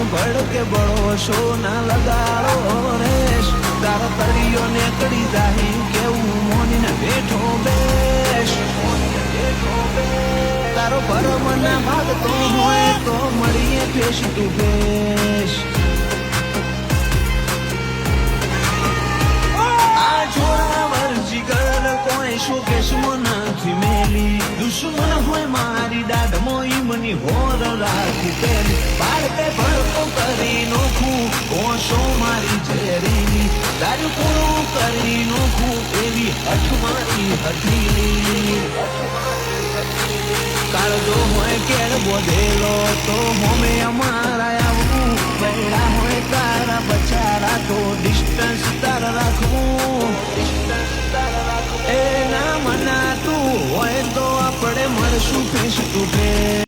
ભડકે બળો સોના લગાડો રેશ તારો તળિયો ને કડી જાહી કેવું મોનીને બેઠો બેશ તારો પરમ ના ભાગતો હોય તો મળીએ ફેસ ટુ ફેસ આ જોરાવર જીગર કોઈ શોકેશ નથી મેલી દુશ્મન હોય મારી દાઢ મોઈ મની હોર રાખી પેલી બાળકે ભડકો કરી નોખું ઓશો મારી ઝેરીની તારું પૂરું કરી નોખું એવી હઠ મારી હતી કાળજો હોય કેળ બોધેલો તો હોમે અમારા આવું બૈરા હોય તારા બચારા તો